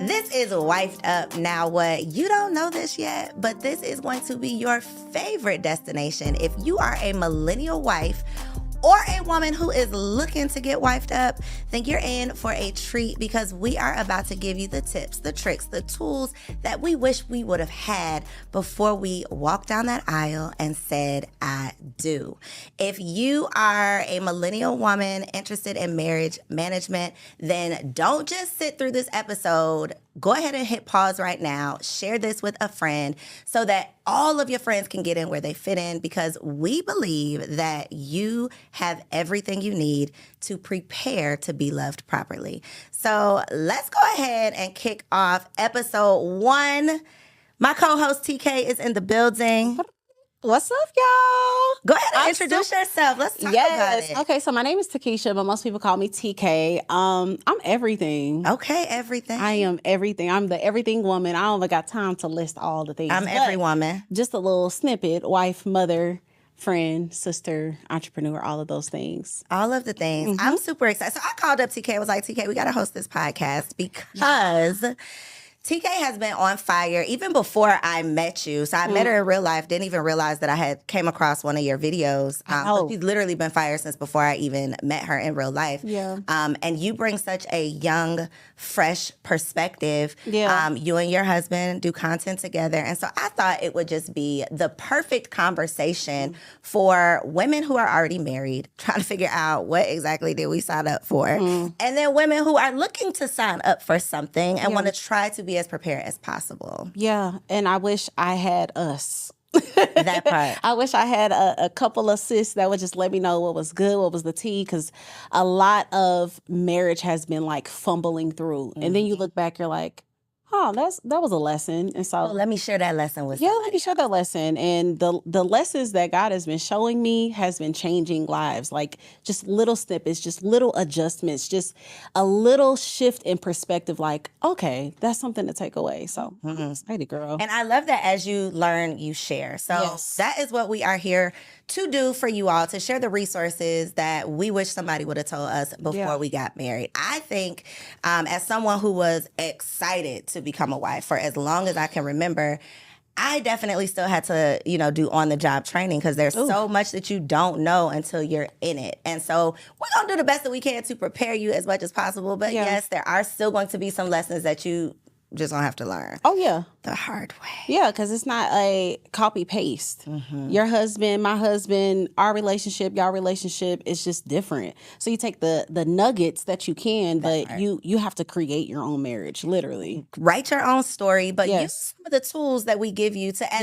This is Wifed Up. Now what? You don't know this yet, but this is going to be your favorite destination. If you are a millennial wife or a woman who is looking to get wifed up, then you're in for a treat because we are about to give you the tips, the tricks, the tools that we wish we would have had before we walked down that aisle and said, I do. If you are a millennial woman interested in marriage management, then don't just sit through this episode. Go ahead and hit pause right now. Share this with a friend so that all of your friends can get in where they fit in, because we believe that you have everything you need to prepare to be loved properly. So let's go ahead and kick off episode 1. My co-host TK is in the building. What's up, y'all? Go ahead and introduce yourself. Let's talk about it. Okay, so my name is Takesha, but most people call me TK. I'm everything. Okay, everything. I am everything. I'm the everything woman. I don't even got time to list all the things. I'm every woman. Just a little snippet: wife, mother, friend, sister, entrepreneur, all of those things. All of the things. I'm super excited. So I called up TK. I was like, TK, we got to host this podcast because TK has been on fire even before I met you. So I met her in real life, didn't even realize that I had came across one of your videos. So she's literally been fire since before I even met her in real life. Yeah. And you bring such a young, fresh perspective. Yeah. You and your husband do content together. And so I thought it would just be the perfect conversation for women who are already married, trying to figure out what exactly did we sign up for. And then women who are looking to sign up for something and want to try to be as prepared as possible. Yeah, and I wish I had us. That part. I wish I had a couple of sis that would just let me know what was good, what was the tea, because a lot of marriage has been like fumbling through. And then you look back, you're like, oh, that was a lesson. And so let me share that lesson with let me share that lesson. And the lessons that God has been showing me has been changing lives. Like just little snippets, just little adjustments, just a little shift in perspective. Like, okay, that's something to take away. So excited, girl. And I love that as you learn, you share. So that is what we are here to do for you all, to share the resources that we wish somebody would have told us before we got married. I think as someone who was excited to become a wife for as long as I can remember, I definitely still had to, do on-the-job training because there's so much that you don't know until you're in it. And so we're going to do the best that we can to prepare you as much as possible. But yes, there are still going to be some lessons that you just gonna have to learn. Oh, yeah. The hard way. Yeah, because it's not a copy-paste. Your husband, my husband, our relationship, y'all relationship is just different. So you take the nuggets that you can, but you have to create your own marriage, literally. Write your own story, but use some of the tools that we give you to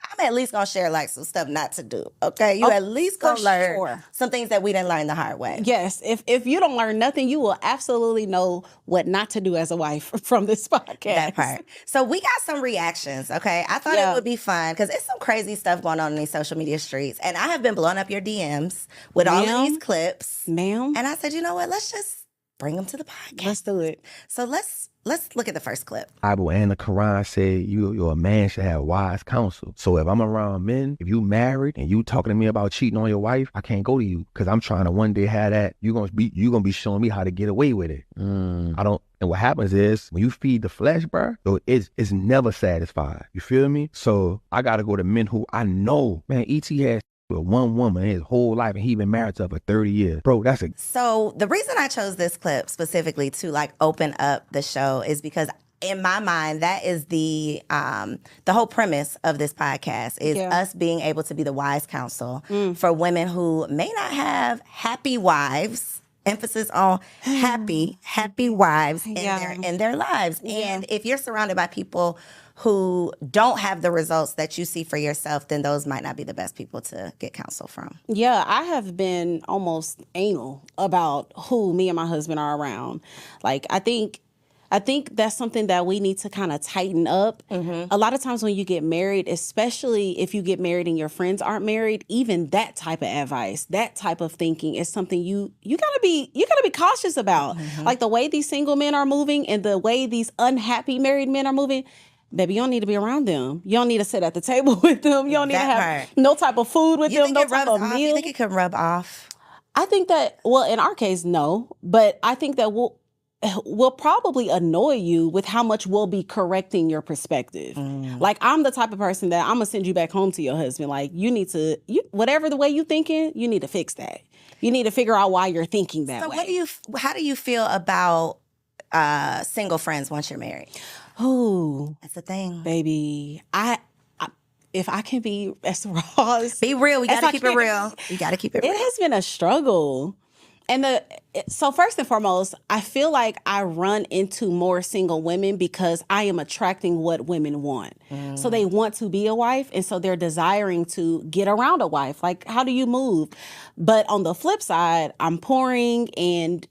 I'm at least gonna share like some stuff not to do. Okay, you at least gonna learn some things that we didn't learn the hard way. Yes, if you don't learn nothing, you will absolutely know what not to do as a wife from this podcast. That part. So we got some reactions. Okay, I thought it would be fun because it's some crazy stuff going on in these social media streets, and I have been blowing up your DMs with all of these clips, ma'am. And I said, you know what? Let's just bring them to the podcast. Let's do it. So let's look at the first clip. Bible and the Quran say you're a man should have wise counsel. So if I'm around men, if you married and you talking to me about cheating on your wife, I can't go to you because I'm trying to one day have that. You're gonna be showing me how to get away with it. I don't. And what happens is when you feed the flesh, bro, it's never satisfied. You feel me? So I gotta go to men who I know. Man, ET has with one woman his whole life, and he been married to her for 30 years. Bro, So the reason I chose this clip specifically to open up the show is because in my mind, that is the whole premise of this podcast is us being able to be the wise counsel for women who may not have happy wives. Emphasis on happy wives in their lives. And if you're surrounded by people who don't have the results that you see for yourself, then those might not be the best people to get counsel from. Yeah, I have been almost anal about who me and my husband are around. Like, I think that's something that we need to kind of tighten up. A lot of times when you get married, especially if you get married and your friends aren't married, even that type of advice, that type of thinking is something you gotta be cautious about. Like the way these single men are moving and the way these unhappy married men are moving. Baby, you don't need to be around them. You don't need to sit at the table with them. You don't need to have no type of food with them, no type of meal. You think it can rub off? I think that, well, in our case, no. But I think that will probably annoy you with how much we'll be correcting your perspective. Like, I'm the type of person that I'm gonna send you back home to your husband. Like, you need to, whatever the way you thinking, you need to fix that. You need to figure out why you're thinking that way. How do you feel about single friends once you're married? Ooh, That's the thing. baby. If I can be as raw as Be real. We as gotta I keep it can real. You gotta keep it real. It has been a struggle. And so first and foremost, I feel like I run into more single women because I am attracting what women want. So they want to be a wife, and so they're desiring to get around a wife. Like, how do you move? But on the flip side, I'm pouring, and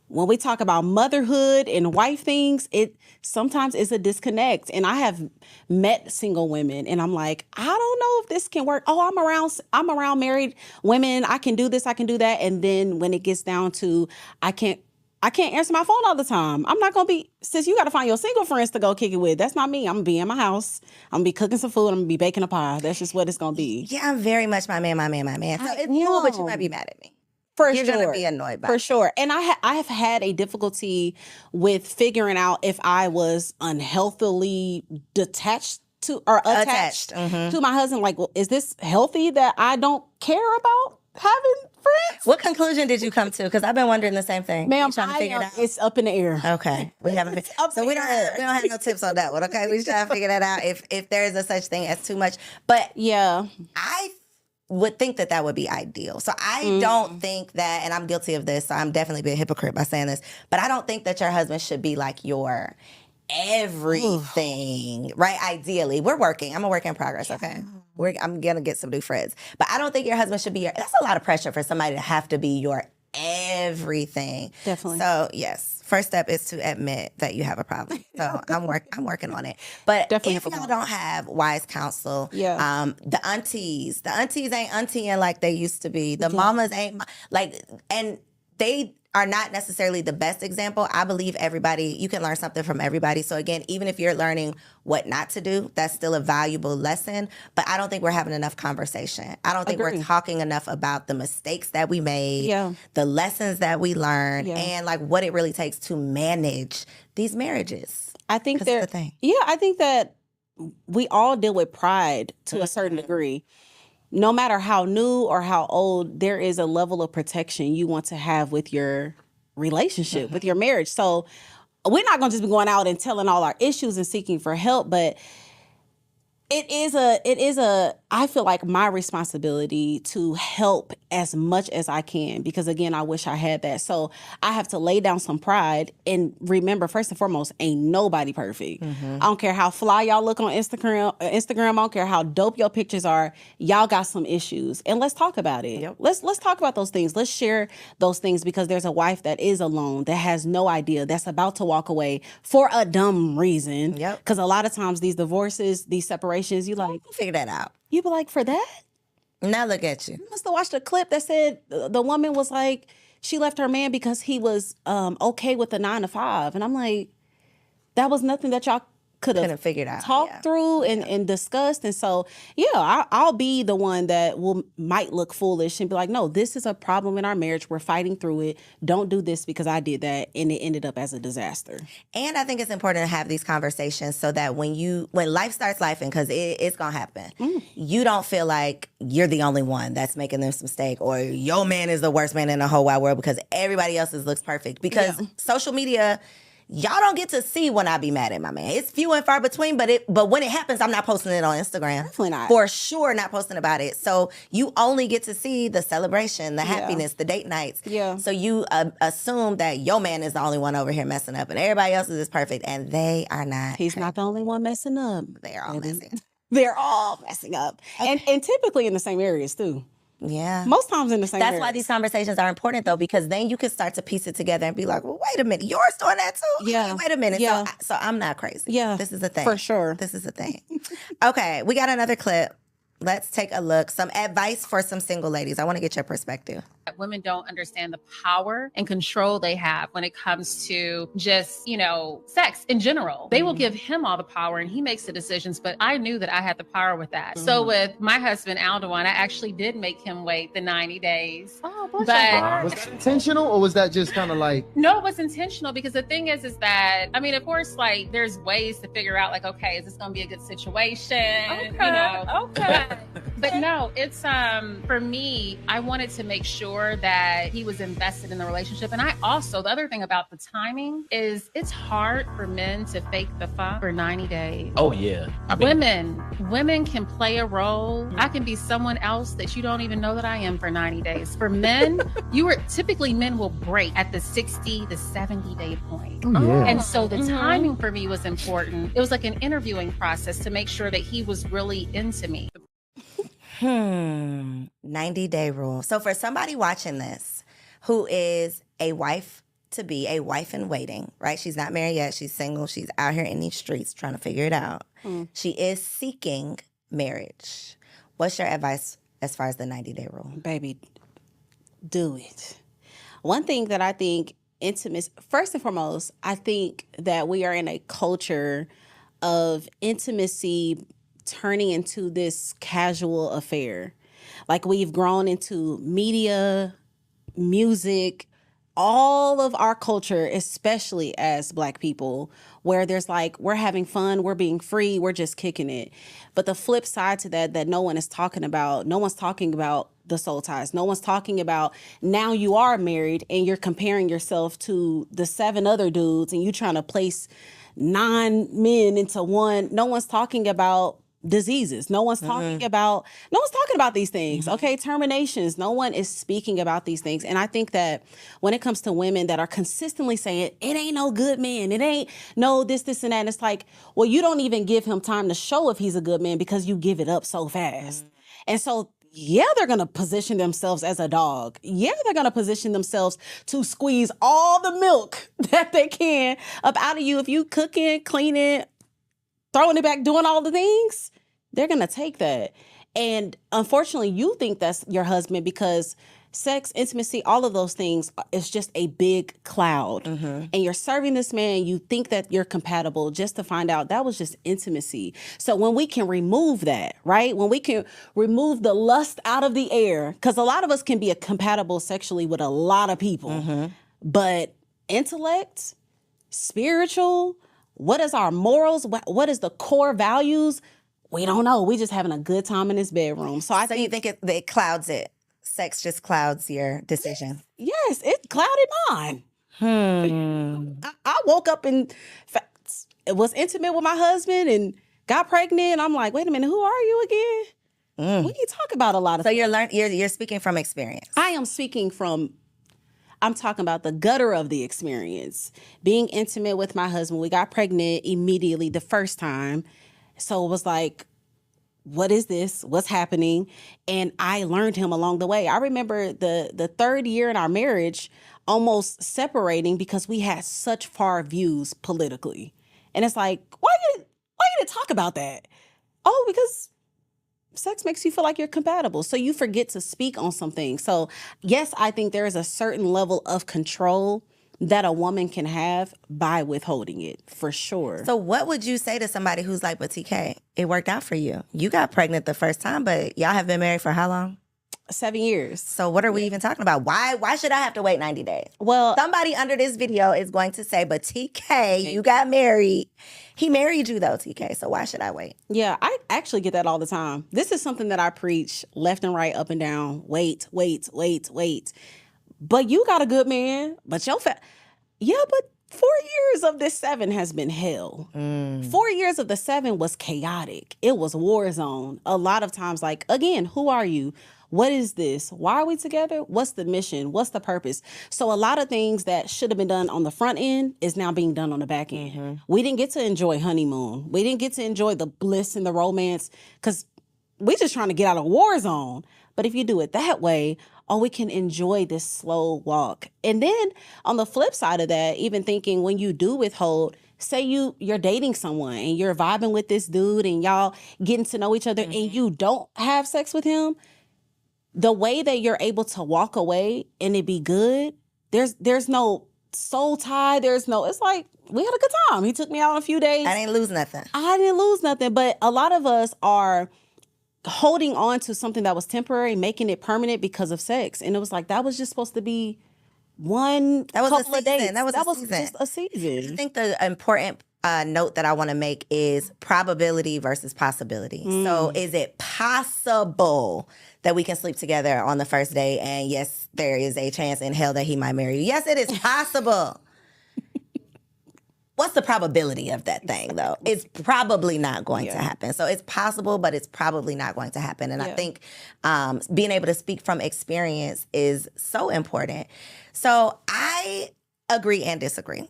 when we talk about motherhood and wife things, it sometimes is a disconnect. And I have met single women, and I'm like, I don't know if this can work. Oh, I'm around married women. I can do this, I can do that. And then when it gets down to I can't answer my phone all the time. I'm not gonna be, sis, you gotta find your single friends to go kick it with. That's not me. I'm gonna be in my house. I'm gonna be cooking some food. I'm gonna be baking a pie. That's just what it's gonna be. Yeah, I'm very much my man. So it's cool, but you might be mad at me. You're gonna be annoyed by it. For sure. And I have had a difficulty with figuring out if I was unhealthily detached to or attached to my husband. Like, well, is this healthy that I don't care about having friends? What conclusion did you come to? Because I've been wondering the same thing. Ma'am, You trying to figure it out? It's up in the air. Okay, we haven't. So we don't have no tips on that one. Okay, we just trying to figure that out. If there is a such thing as too much, but Yeah. I would think that would be ideal. So I don't think that, and I'm guilty of this, so I'm definitely being a hypocrite by saying this, but I don't think that your husband should be like your everything, right? Ideally, we're working. I'm a work in progress, okay? I'm going to get some new friends. But I don't think your husband should be that's a lot of pressure for somebody to have to be your everything. Definitely. So, yes. First step is to admit that you have a problem. So I'm working on it. But Definitely if y'all don't have wise counsel, Yeah. the aunties ain't auntying like they used to be. The mamas ain't and they are not necessarily the best example. I believe you can learn something from everybody. So again, even if you're learning what not to do, that's still a valuable lesson. But I don't think we're having enough conversation. I don't think we're talking enough about the mistakes that we made, the lessons that we learned, and like what it really takes to manage these marriages. I think that's the thing. Yeah, I think that we all deal with pride to a certain degree. No matter how new or how old, there is a level of protection you want to have with your relationship, with your marriage. So we're not going to just be going out and telling all our issues and seeking for help, but it is I feel like my responsibility to help as much as I can, because again, I wish I had that. So I have to lay down some pride and remember, first and foremost, ain't nobody perfect. I don't care how fly y'all look on Instagram. I don't care how dope your pictures are. Y'all got some issues, and let's talk about it. Yep. Let's talk about those things. Let's share those things, because there's a wife that is alone, that has no idea, that's about to walk away for a dumb reason. Yep. Because a lot of times these divorces, these separations, you like, Figure that out. you be like, for that? Now look at you. You must have watched a clip that said the woman was like, she left her man because he was okay with the 9 to 5. And I'm like, that was nothing that y'all could have figured out, talked through and discussed. And so, I'll be the one that might look foolish and be like, no, this is a problem in our marriage. We're fighting through it. Don't do this because I did that. And it ended up as a disaster. And I think it's important to have these conversations so that when life starts lifing, because it's going to happen, you don't feel like you're the only one that's making this mistake, or your man is the worst man in the whole wide world because everybody else's looks perfect. Because social media, y'all don't get to see when I be mad at my man. It's few and far between, but when it happens, I'm not posting it on Instagram. Definitely not. For sure not posting about it. So you only get to see the celebration, the happiness, the date nights. Yeah. So you assume that your man is the only one over here messing up and everybody else is perfect, and they are not. He's not the only one messing up. They're all messing. They're all messing up. And typically in the same areas too. Yeah. Most times in the same That's areas. why these conversations are important, though, because then you can start to piece it together and be like, well, wait a minute, yours doing that too? Yeah. Wait a minute. Yeah. So I'm not crazy. Yeah. This is the thing. For sure. This is the thing. Okay, we got another clip. Let's take a look. Some advice for some single ladies. I want to get your perspective. Women don't understand the power and control they have when it comes to just, sex in general. They will give him all the power and he makes the decisions, but I knew that I had the power with that. So with my husband, Aldewan, I actually did make him wait the 90 days. Oh, was that intentional or was that just kind of like? No, it was intentional because the thing is that, of course, like there's ways to figure out like, okay, is this going to be a good situation? Okay. But no, it's, for me, I wanted to make sure that he was invested in the relationship. And I also, the other thing about the timing is it's hard for men to fake the fuck for 90 days. Oh, yeah. Women can play a role. I can be someone else that you don't even know that I am for 90 days. For men, men will break at the 60 to 70 day point. Yeah. And so the timing for me was important. It was like an interviewing process to make sure that he was really into me. 90-day rule. So for somebody watching this who is a wife to be, a wife in waiting, right? She's not married yet. She's single. She's out here in these streets trying to figure it out. She is seeking marriage. What's your advice as far as the 90-day rule? Baby, do it. One thing that I think intimacy, first and foremost, I think that we are in a culture of intimacy turning into this casual affair. Like we've grown into media, music, all of our culture, especially as Black people, where there's like, we're having fun, we're being free, we're just kicking it. But the flip side to that no one is talking about, no one's talking about the soul ties. No one's talking about now you are married and you're comparing yourself to the 7 other dudes and you trying to place 9 men into one. No one's talking about diseases. No one's talking about these things. Okay. Terminations. No one is speaking about these things. And I think that when it comes to women that are consistently saying it ain't no good man, it ain't no this, and that. And it's like, well, you don't even give him time to show if he's a good man because you give it up so fast. And so, yeah, they're going to position themselves as a dog. Yeah, they're going to position themselves to squeeze all the milk that they can up out of you. If you cooking, cleaning, throwing it back, doing all the things, they're going to take that. And unfortunately, you think that's your husband because sex, intimacy, all of those things is just a big cloud. And you're serving this man, you think that you're compatible just to find out that was just intimacy. So when we can remove that, right? When we can remove the lust out of the air, because a lot of us can be compatible sexually with a lot of people, but intellect, spiritual, what is our morals? What is the core values? We don't know. We just having a good time in this bedroom. So I think you think it clouds it. Sex just clouds your decision. Yes, it clouded mine. I woke up and was intimate with my husband and got pregnant. I'm like, wait a minute, who are you again? We can talk about a lot of things. So you're speaking from experience. I am speaking from, I'm talking about the gutter of the experience. Being intimate with my husband. We got pregnant immediately the first time. So it was like, what is this? What's happening? And I learned him along the way. I remember the 3rd year in our marriage almost separating because we had such far views politically. And it's like, why you didn't talk about that? Oh, because sex makes you feel like you're compatible. So you forget to speak on something. So yes, I think there is a certain level of control that a woman can have by withholding it, for sure. So what would you say to somebody who's like, but TK, it worked out for you. You got pregnant the first time, but y'all have been married for how long? 7 years. So what are we even talking about? Why should I have to wait 90 days? Well, somebody under this video is going to say, but TK, you got married. He married you though, TK, so why should I wait? Yeah, I actually get that all the time. This is something that I preach left and right, up and down. Wait. But you got a good man, but but 4 years of this 7 has been hell. 4 years of the 7 was chaotic. It was war zone. A lot of times, like, again, who are you? What is this? Why are we together? What's the mission? What's the purpose? So a lot of things that should have been done on the front end is now being done on the back end. We didn't get to enjoy honeymoon. We didn't get to enjoy the bliss and the romance because we're just trying to get out of war zone. But if you do it that way, we can enjoy this slow walk. And then on the flip side of that, even thinking when you do withhold, say you're dating someone and you're vibing with this dude and y'all getting to know each other and you don't have sex with him, the way that you're able to walk away and it be good, there's no soul tie. It's like, we had a good time. He took me out in a few days. I didn't lose nothing. I didn't lose nothing. But a lot of us are holding on to something that was temporary, making it permanent because of sex. And it was like, that was just supposed to be couple of days. That was just a season. I think the important note that I want to make is probability versus possibility. So is it possible that we can sleep together on the first day, and yes, there is a chance in hell that he might marry you? Yes, it is possible. What's the probability of that thing, though? It's probably not going to happen. So it's possible, but it's probably not going to happen. And I think being able to speak from experience is so important. So I agree and disagree,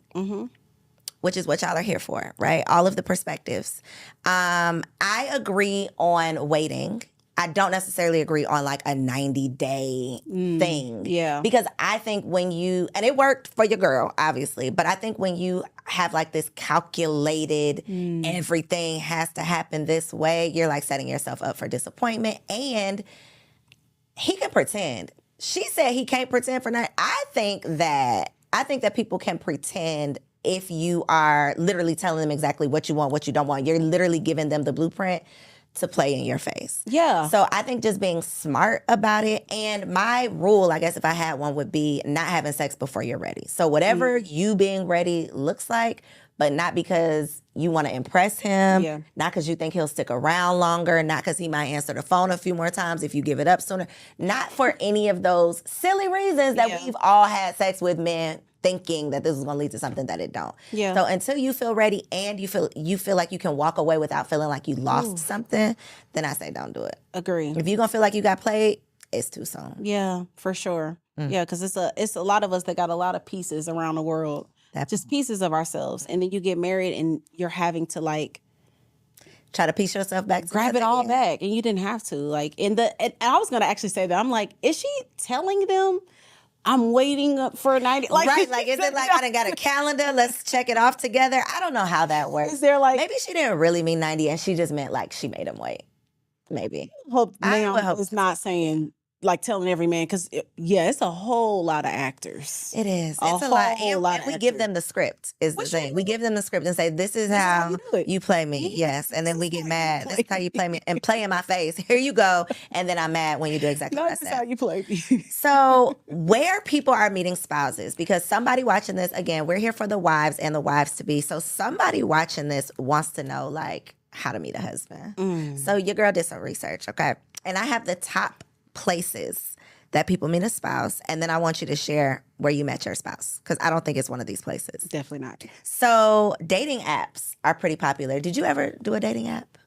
which is what y'all are here for, right? All of the perspectives. I agree on waiting. I don't necessarily agree on like a 90-day thing. Yeah. Because I think when you, and it worked for your girl, obviously, but I think when you have like this calculated, everything has to happen this way, you're like setting yourself up for disappointment. And he can pretend. She said he can't pretend for nothing. I think that people can pretend if you are literally telling them exactly what you want, what you don't want. You're literally giving them the blueprint to play in your face. Yeah. So I think just being smart about it. And my rule, I guess if I had one, would be not having sex before you're ready. So whatever you being ready looks like, but not because you want to impress him, not because you think he'll stick around longer, not because he might answer the phone a few more times if you give it up sooner, not for any of those silly reasons that we've all had sex with men thinking that this is going to lead to something that it don't. Yeah. So until you feel ready and you feel like you can walk away without feeling like you lost something, then I say don't do it. Agree. If you're going to feel like you got played, it's too soon. Yeah, for sure. Yeah, because it's a lot of us that got a lot of pieces around the world. Just pieces of ourselves. And then you get married and you're having to like try to piece yourself back, grab it all back, and you didn't have to. Like and I was gonna actually say that. I'm like, is she telling them I'm waiting up for 90? Like, right, like is it like I done got a calendar, let's check it off together? I don't know how that works. Is there like maybe she didn't really mean 90 and she just meant like she made him wait. Maybe. I would hope it's not saying like telling every man, because it's a whole lot of actors. It is. It's a lot. And we give them the script is the thing. We give them the script and say, this is how you play me. Yes. And then we get mad. This is how you play me and play in my face. Here you go. And then I'm mad when you do exactly what I said. This is how you play me. So where people are meeting spouses, because somebody watching this, again, we're here for the wives and the wives to be. So somebody watching this wants to know like how to meet a husband. So your girl did some research. Okay. And I have the top places that people meet a spouse, and then I want you to share where you met your spouse, because I don't think it's one of these places. Definitely not. So dating apps are pretty popular. Did you ever do a dating app?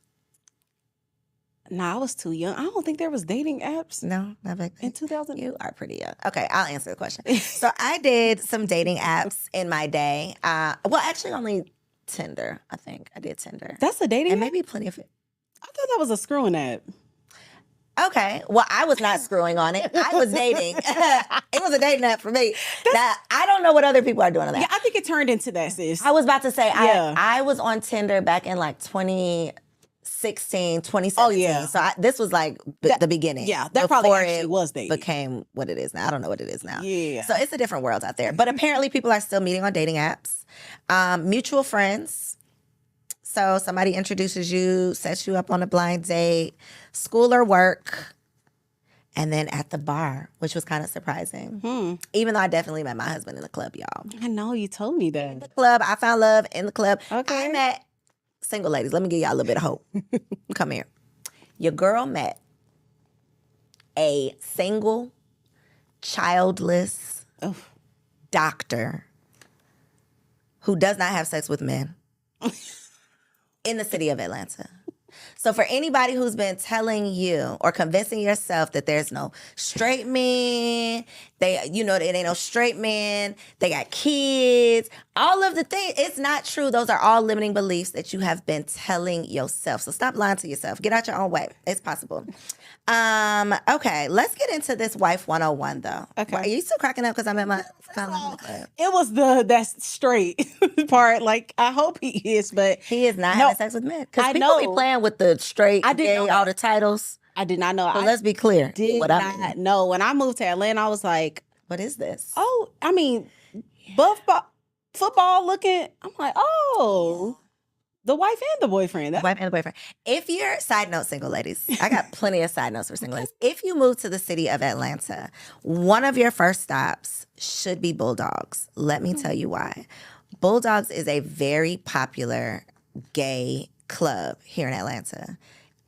No, I was too young. I don't think there was dating apps. No, not back then. In 2000. You are pretty young. Okay, I'll answer the question. So I did some dating apps in my day. Well, actually only Tinder, I think. I did Tinder. That's a dating and app? maybe plenty of it. I thought that was a screwing app. Okay. Well, I was not screwing on it. I was dating. It was a dating app for me. Now, I don't know what other people are doing on that. Yeah, I think it turned into that, sis. I was about to say, I was on Tinder back in like 2016, 2017. Oh, yeah. So this was like the beginning. Yeah, that probably actually was dating. Became what it is now. I don't know what it is now. Yeah. So it's a different world out there. But apparently people are still meeting on dating apps. Mutual friends. So somebody introduces you, sets you up on a blind date, school or work, and then at the bar, which was kind of surprising. Even though I definitely met my husband in the club, y'all. I know, you told me that. In the club, I found love in the club. Okay. I met single ladies. Let me give y'all a little bit of hope. Come here. Your girl met a single, childless doctor who does not have sex with men. In the city of Atlanta. So for anybody who's been telling you or convincing yourself that there's no straight men, it ain't no straight men, they got kids, all of the things, it's not true. Those are all limiting beliefs that you have been telling yourself. So stop lying to yourself. Get out your own way. It's possible. Okay, let's get into this Wife 101 though. Okay. Are you still cracking up because I'm at my found love in the club? It was that's straight part. Like, I hope he is, but he is not having sex with men. Because I people know. be playing with the straight, I didn't gay, know all the titles. I did not know. So let's be clear. Did what I not know. When I moved to Atlanta, I was like, what is this? oh, I mean, football looking. I'm like, oh, the wife and the boyfriend. Wife and the boyfriend. If you're, side note, single ladies, I got plenty of side notes for single ladies. If you move to the city of Atlanta, one of your first stops should be Bulldogs. Let me tell you why. Bulldogs is a very popular gay club here in Atlanta.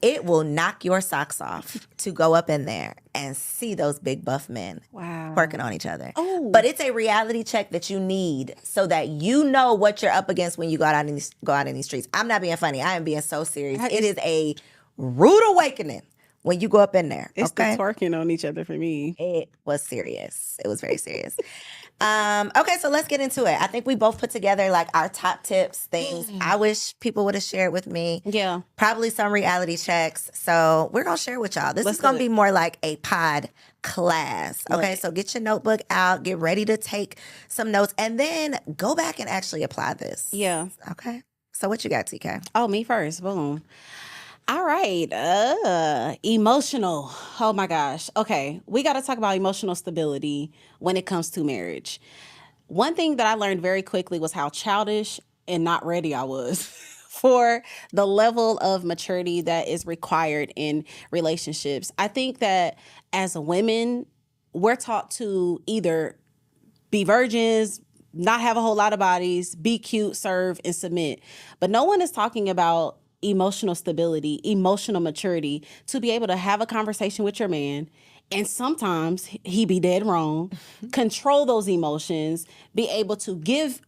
It will knock your socks off to go up in there and see those big buff men working on each other. Oh. But it's a reality check that you need so that you know what you're up against when you go out in these streets. I'm not being funny. I am being so serious. It is a rude awakening when you go up in there. It's okay? the twerking on each other for me. It was serious. It was very serious. Okay, so let's get into it. I think we both put together like our top tips, things I wish people would have shared with me. Yeah. Probably some reality checks. So we're going to share with y'all. This is going to be more like a pod class. Okay, so get your notebook out, get ready to take some notes, and then go back and actually apply this. Yeah. Okay. So what you got, TK? Oh, me first. Boom. All right. Emotional. Oh my gosh. Okay. We got to talk about emotional stability when it comes to marriage. One thing that I learned very quickly was how childish and not ready I was for the level of maturity that is required in relationships. I think that as women, we're taught to either be virgins, not have a whole lot of bodies, be cute, serve, and submit. But no one is talking about emotional stability, emotional maturity, to be able to have a conversation with your man, and sometimes he be dead wrong, control those emotions, be able to give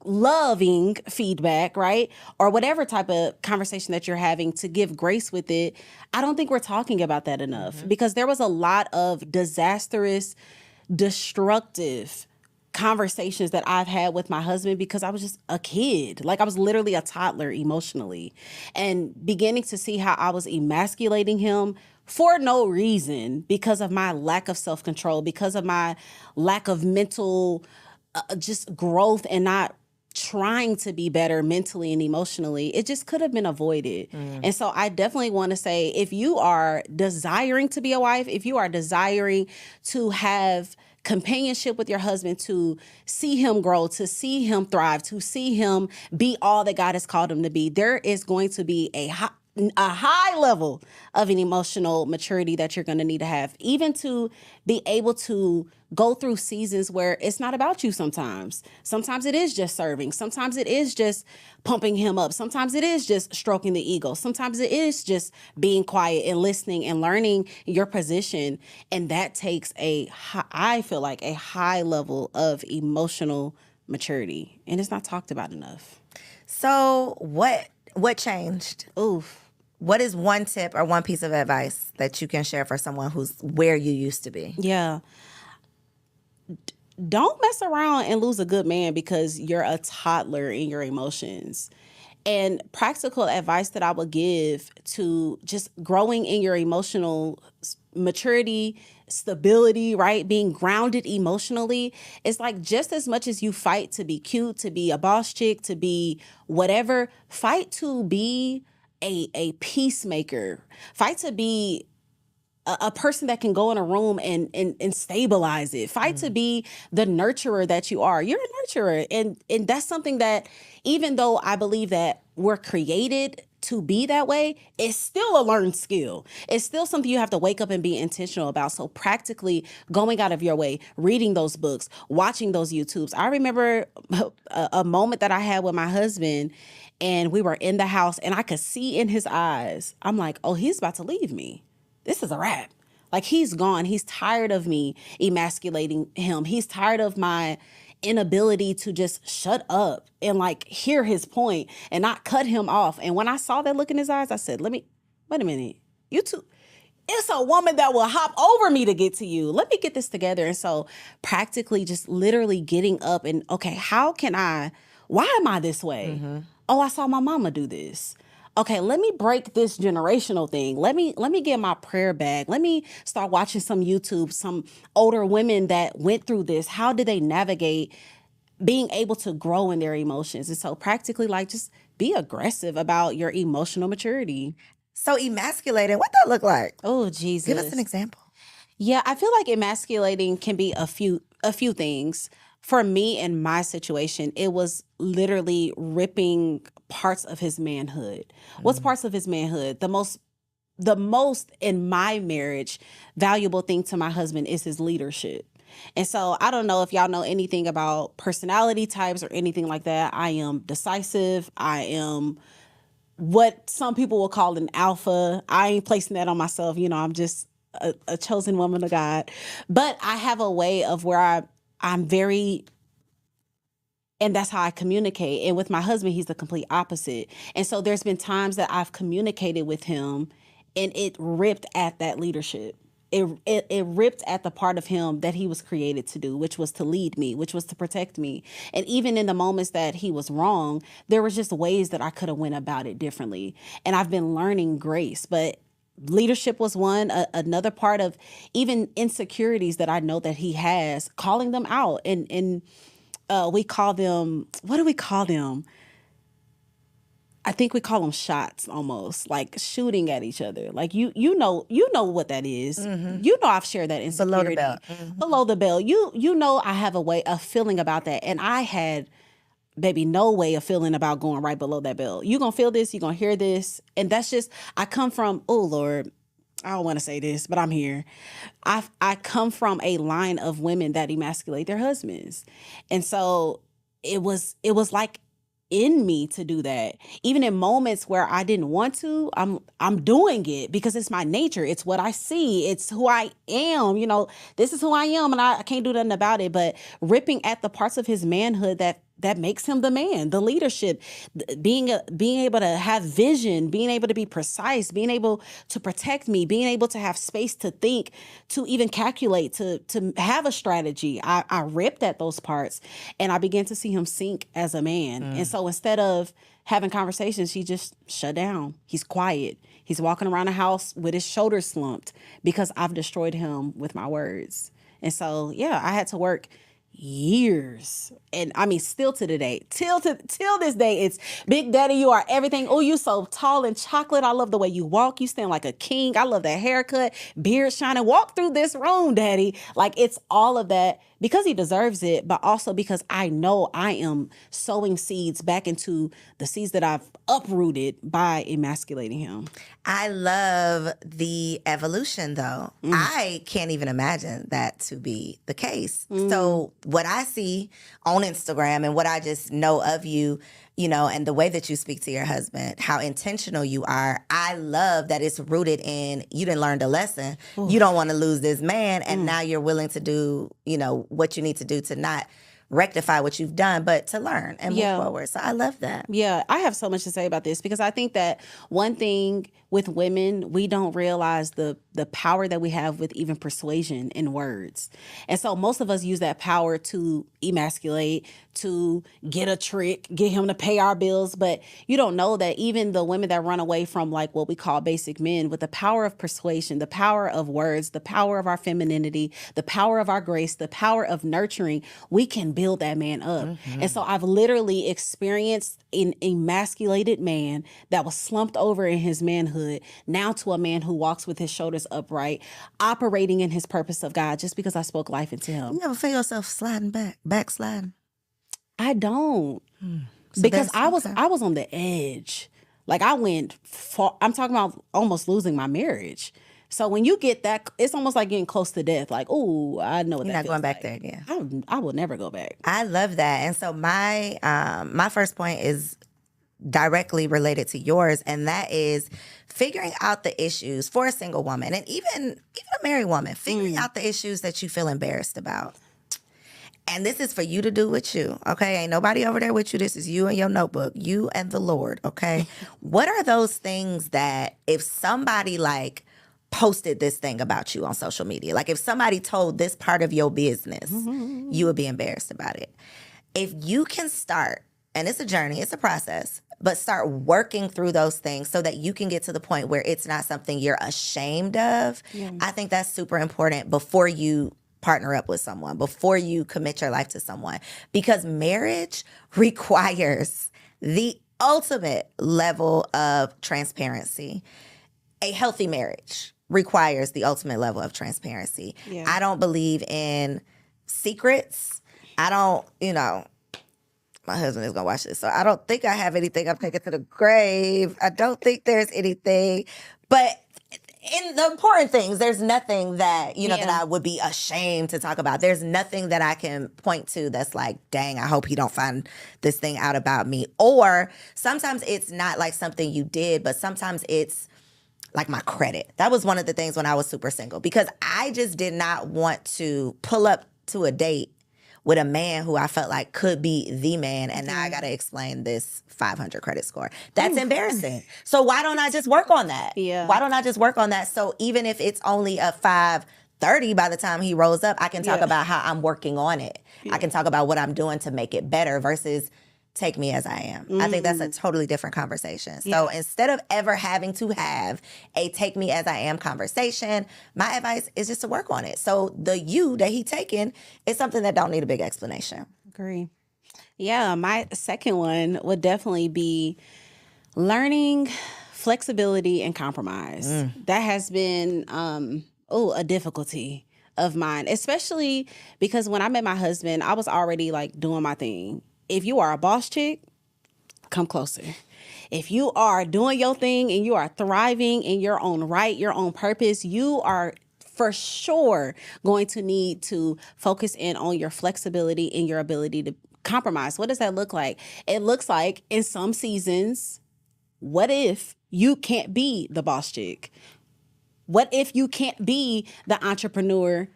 loving feedback, right? Or whatever type of conversation that you're having, to give grace with it. I don't think we're talking about that enough because there was a lot of disastrous, destructive conversations that I've had with my husband because I was just a kid. Like I was literally a toddler emotionally, and beginning to see how I was emasculating him for no reason because of my lack of self-control, because of my lack of mental just growth and not trying to be better mentally and emotionally. It just could have been avoided. And so I definitely want to say, if you are desiring to be a wife, if you are desiring to have companionship with your husband, to see him grow, to see him thrive, to see him be all that God has called him to be, there is going to be a high level of an emotional maturity that you're going to need to have, even to be able to go through seasons where it's not about you sometimes. Sometimes it is just serving. Sometimes it is just pumping him up. Sometimes it is just stroking the ego. Sometimes it is just being quiet and listening and learning your position. And that takes I feel like a high level of emotional maturity. And it's not talked about enough. So what changed? Oof. What is one tip or one piece of advice that you can share for someone who's where you used to be? Yeah. Don't mess around and lose a good man because you're a toddler in your emotions. And practical advice that I would give to just growing in your emotional maturity, stability, right? Being grounded emotionally. It's like just as much as you fight to be cute, to be a boss chick, to be whatever, fight to be a peacemaker. Fight to be a person that can go in a room and stabilize it. Fight to be the nurturer that you are. You're a nurturer. And that's something that, even though I believe that we're created to be that way, it's still a learned skill. It's still something you have to wake up and be intentional about. So practically going out of your way, reading those books, watching those YouTubes. I remember a moment that I had with my husband, and we were in the house and I could see in his eyes, I'm like, oh, he's about to leave me. This is a wrap. Like, he's gone. He's tired of me emasculating him. He's tired of my inability to just shut up and like hear his point and not cut him off. And when I saw that look in his eyes, I said, wait a minute. You two, it's a woman that will hop over me to get to you. Let me get this together. And so practically just literally getting up and, okay, why am I this way? Oh, I saw my mama do this. Okay, let me break this generational thing. Let me get my prayer bag. Let me start watching some YouTube, some older women that went through this. How did they navigate being able to grow in their emotions? And so practically, like, just be aggressive about your emotional maturity. So emasculating, what that look like? Oh, Jesus. Give us an example. Yeah, I feel like emasculating can be a few things. For me, in my situation, it was literally ripping parts of his manhood. What's parts of his manhood? The most in my marriage valuable thing to my husband is his leadership. And so I don't know if y'all know anything about personality types or anything like that. I am decisive. I am what some people will call an alpha. I ain't placing that on myself. I'm just a chosen woman of God. But I have a way of where I'm very, and that's how I communicate. And with my husband, he's the complete opposite. And so there's been times that I've communicated with him and it ripped at that leadership. It ripped at the part of him that he was created to do, which was to lead me, which was to protect me. And even in the moments that he was wrong, there was just ways that I could have went about it differently. And I've been learning grace, but leadership was one. Another part of even insecurities that I know that he has, calling them out. And we call them, what do we call them? I think we call them shots, almost like shooting at each other. Like you know what that is. Mm-hmm. I've shared that insecurity. Below the belt. Mm-hmm. Below the belt. You I have a way of feeling about that, and I had baby no way of feeling about going right below that belt. You gonna feel this, you gonna hear this, and that's just I come from. Oh Lord, I don't want to say this, but I'm here. I come from a line of women that emasculate their husbands, and so it was like in me to do that. Even in moments where I didn't want to, I'm doing it because it's my nature. It's what I see. It's who I am. This is who I am, and I can't do nothing about it. But ripping at the parts of his manhood that makes him the man, the leadership, being able to have vision, being able to be precise, being able to protect me, being able to have space to think, to even calculate, to have a strategy. I ripped at those parts, and I began to see him sink as a man. And so instead of having conversations, he just shut down. He's quiet. He's walking around the house with his shoulders slumped because I've destroyed him with my words. And so, yeah, I had to work years, and I mean still to the day, till this day, it's Big Daddy, you are everything. Oh, you so tall and chocolate. I love the way you walk. You stand like a king. I love that haircut, beard shining. Walk through this room, Daddy. Like, it's all of that because he deserves it, but also because I know I am sowing seeds back into the seeds that I've uprooted by emasculating him. I love the evolution, though. I can't even imagine that to be the case. So what I see on Instagram and what I just know of you, and the way that you speak to your husband, how intentional you are, I love that it's rooted in you didn't learn the lesson. Ooh. You don't want to lose this man, and now you're willing to do, what you need to do to not rectify what you've done, but to learn and move forward. So I love that. Yeah, I have so much to say about this because I think that one thing with women, we don't realize the power that we have with even persuasion in words. And so most of us use that power to emasculate, to get a trick, get him to pay our bills. But you don't know that even the women that run away from like what we call basic men, with the power of persuasion, the power of words, the power of our femininity, the power of our grace, the power of nurturing, we can build that man up. Mm-hmm. And so I've literally experienced an emasculated man that was slumped over in his manhood, now to a man who walks with his shoulders upright, operating in his purpose of God just because I spoke life into him. You ever feel yourself sliding backsliding? I don't. So because I was on the edge. Like I went far, I'm talking about almost losing my marriage. So when you get that, it's almost like getting close to death. Like, oh, I know what You're that not going back like. there again. I will never go back. I love that. And so my first point is directly related to yours, and that is figuring out the issues for a single woman, and even a married woman, figuring out the issues that you feel embarrassed about. And this is for you to do with you, okay? Ain't nobody over there with you. This is you and your notebook, you and the Lord, okay? What are those things that if somebody like posted this thing about you on social media, like if somebody told this part of your business, you would be embarrassed about it? If you can start, and it's a journey, it's a process, but start working through those things so that you can get to the point where it's not something you're ashamed of, I think that's super important before you partner up with someone, before you commit your life to someone, because marriage requires the ultimate level of transparency. a healthy marriage requires the ultimate level of transparency. Yeah. I don't believe in secrets. I don't, my husband is going to watch this, so I don't think I have anything I'm taking to the grave. I don't think there's anything. But in the important things, there's nothing that, that I would be ashamed to talk about. There's nothing that I can point to that's like, dang, I hope he don't find this thing out about me. Or sometimes it's not like something you did, but sometimes it's like my credit. That was one of the things when I was super single, because I just did not want to pull up to a date with a man who I felt like could be the man, and now I got to explain this 500 credit score. That's embarrassing. So why don't I just work on that? Yeah. Why don't I just work on that? So even if it's only a 530 by the time he rolls up, I can talk about how I'm working on it. I can talk about what I'm doing to make it better versus take me as I am. I think that's a totally different conversation. So instead of ever having to have a take me as I am conversation, my advice is just to work on it. So the you that he taking is something that don't need a big explanation. Agree. Yeah, my second one would definitely be learning flexibility and compromise. That has been a difficulty of mine, especially because when I met my husband, I was already like doing my thing. If you are a boss chick, come closer. If you are doing your thing and you are thriving in your own right, your own purpose, you are for sure going to need to focus in on your flexibility and your ability to compromise. What does that look like? It looks like in some seasons, what if you can't be the boss chick? What if you can't be the entrepreneur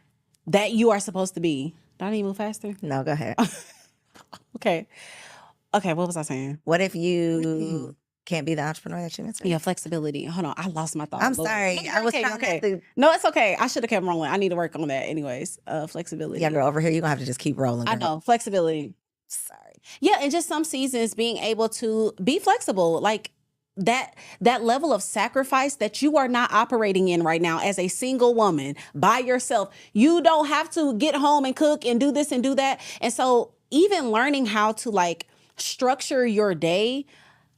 that you are supposed to be? Do I need to move faster? No, go ahead. Okay, what was I saying? What if you can't be the entrepreneur that you meant to be? Yeah, flexibility. Hold on, I lost my thought. I'm sorry. I was trying to... No, it's okay. I should have kept rolling. I need to work on that anyways. Flexibility. Yeah, girl, over here, you're going to have to just keep rolling. Girl. I know, flexibility. Sorry. Yeah, and just some seasons being able to be flexible. Like, that level of sacrifice that you are not operating in right now as a single woman by yourself. You don't have to get home and cook and do this and do that. And so even learning how to like structure your day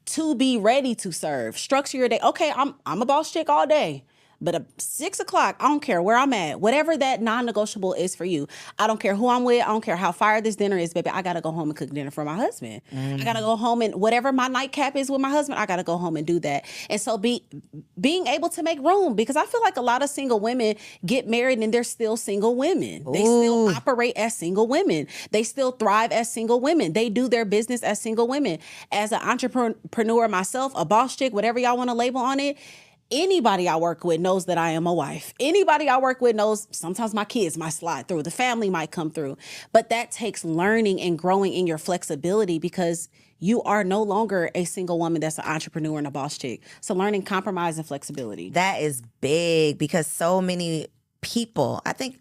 to be ready to serve. Structure your day. Okay, I'm a boss chick all day. But at 6 o'clock, I don't care where I'm at. Whatever that non-negotiable is for you. I don't care who I'm with. I don't care how fire this dinner is, baby. I got to go home and cook dinner for my husband. I got to go home and whatever my nightcap is with my husband, I got to go home and do that. And so being able to make room, because I feel like a lot of single women get married and they're still single women. They still operate as single women. They still thrive as single women. They do their business as single women. As an entrepreneur myself, a boss chick, whatever y'all want to label on it, anybody I work with knows that I am a wife. Anybody I work with knows sometimes my kids might slide through. The family might come through. But that takes learning and growing in your flexibility because you are no longer a single woman that's an entrepreneur and a boss chick. So learning compromise and flexibility. That is big because so many people, I think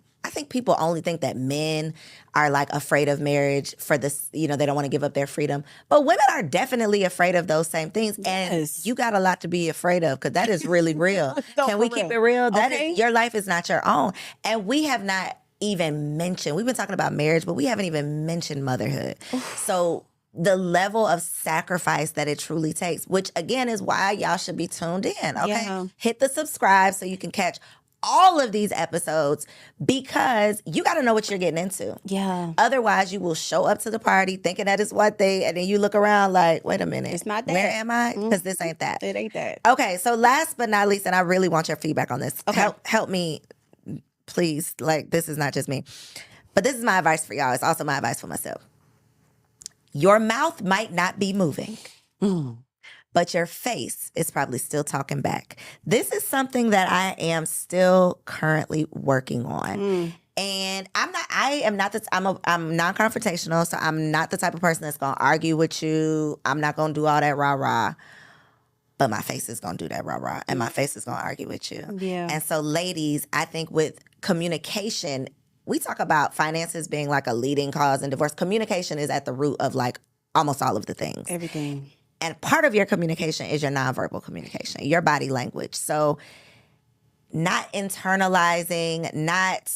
people only think that men are like afraid of marriage for this, they don't want to give up their freedom. But women are definitely afraid of those same things. Yes. And you got a lot to be afraid of because that is really real. No, Can we for keep real. it real? That Okay. is, your life is not your own. And we have not even mentioned, we've been talking about marriage, but we haven't even mentioned motherhood. So the level of sacrifice that it truly takes, which again is why y'all should be tuned in, okay? Yeah. Hit the subscribe so you can catch all of these episodes because you got to know what you're getting into. Yeah. Otherwise, you will show up to the party thinking that is one thing, and then you look around like, wait a minute. It's not that. Where am I? Because this ain't that. It ain't that. Okay, so last but not least, and I really want your feedback on this. Okay. Help me, please. Like, this is not just me. But this is my advice for y'all. It's also my advice for myself. Your mouth might not be moving. But your face is probably still talking back. This is something that I am still currently working on. And I'm non-confrontational, so I'm not the type of person that's gonna argue with you. I'm not gonna do all that rah-rah. But my face is gonna do that rah-rah, and my face is gonna argue with you. Yeah. And so ladies, I think with communication, we talk about finances being like a leading cause in divorce. Communication is at the root of like almost all of the things. not internalizing, not,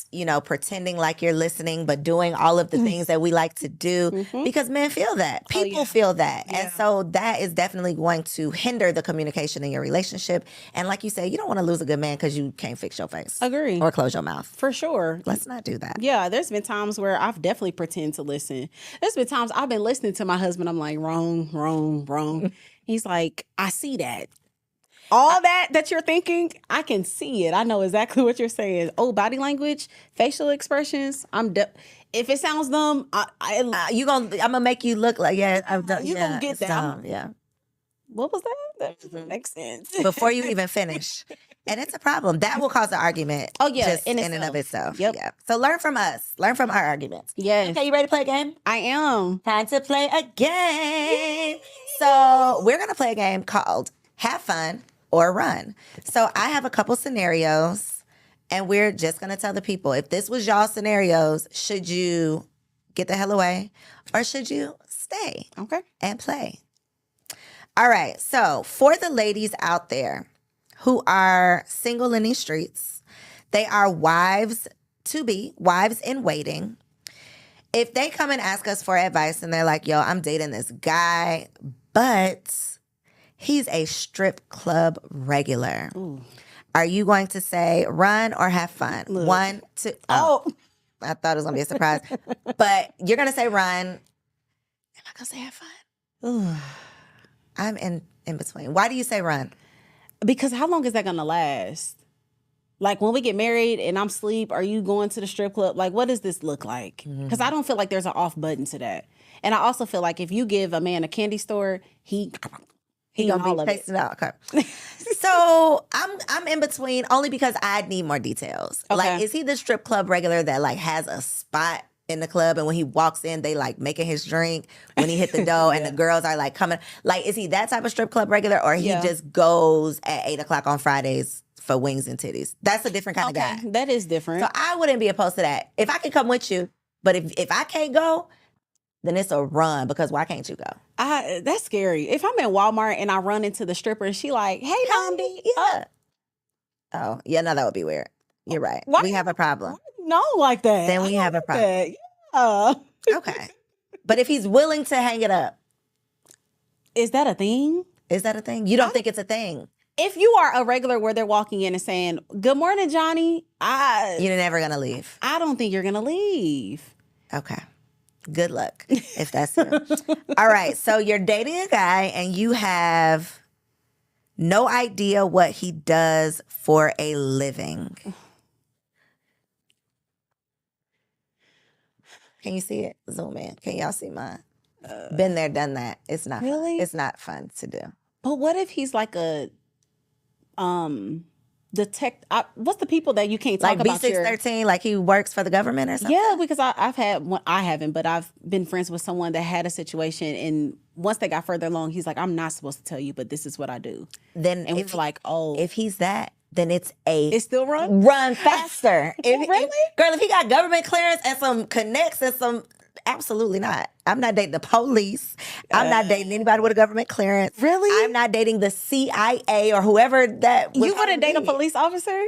pretending like you're listening, but doing all of the things that we like to do, because men feel that. People feel that. Yeah. And so that is definitely going to hinder the communication in your relationship. And like you say, you don't want to lose a good man because you can't fix your face. Agree. Or close your mouth. For sure. Let's not do that. Yeah, there's been times where I've definitely pretended to listen. There's been times I've been listening to my husband. I'm like, wrong. He's like, I see that. All that you're thinking, I can see it. I know exactly what you're saying. Oh, body language, facial expressions. If it sounds dumb, I'm gonna make you look like I'm done. You gonna get that. Dumb, yeah. What was that? That doesn't make sense. Before you even finish. And it's a problem. That will cause an argument. Oh, yeah, just in and of itself. Yep. Yeah. So learn from us. Learn from our arguments. Yes. Okay, you ready to play a game? I am. Time to play a game. So we're gonna play a game called Have Fun or Run. So I have a couple scenarios, and we're just gonna tell the people, if this was y'all scenarios, should you get the hell away or should you stay Okay. and play? All right, so for the ladies out there who are single in these streets, they are wives to be, wives in waiting. If they come and ask us for advice and they're like, yo, I'm dating this guy, but he's a strip club regular. Ooh. Are you going to say run or have fun? Look. 1, 2. Oh. I thought it was going to be a surprise. But you're going to say run. Am I going to say have fun? Ooh. I'm in between. Why do you say run? Because how long is that going to last? Like when we get married and I'm asleep, are you going to the strip club? Like, what does this look like? Because I don't feel like there's an off button to that. And I also feel like if you give a man a candy store, he gonna all be of it. tasting it out. Okay. So I'm in between only because I need more details. Okay. Like, is he the strip club regular that like has a spot in the club, and when he walks in, they like making his drink when he hit the door, and the girls are like coming? Like, is he that type of strip club regular, or he just goes at 8:00 on Fridays for wings and titties? That's a different kind of guy. That is different. So I wouldn't be opposed to that. If I can come with you, but if I can't go, then it's a run, because why can't you go? That's scary. If I'm in Walmart and I run into the stripper and she like, hey, Mandy. Yeah. Oh, yeah, no, that would be weird. You're right. Why- We have a problem. No, like that. Then we I have a like problem. that. Yeah. Okay. But if he's willing to hang it up, Is that a thing? is that a thing? You don't think it's a thing? If you are a regular where they're walking in and saying, good morning, Johnny, You're never going to leave. I don't think you're going to leave. Okay. Good luck if that's you. All right. So you're dating a guy and you have no idea what he does for a living. Can you see it? Zoom in. Can y'all see mine? Been there, done that. It's not Really? fun. It's not fun to do. But what if he's like a what's the people that you can't talk Like about B613, like he works for the government or something? Yeah, because I've had one. I haven't, but I've been friends with someone that had a situation, and once they got further along, he's like, I'm not supposed to tell you, but this is what I do. Then And we were like, oh, if he's that, then it's still run? run faster. Really? Girl, if he got government clearance and some connects and some, absolutely not. I'm not dating the police. I'm not dating anybody with a government clearance. Really? I'm not dating the CIA or whoever that would You wouldn't date a be. police officer?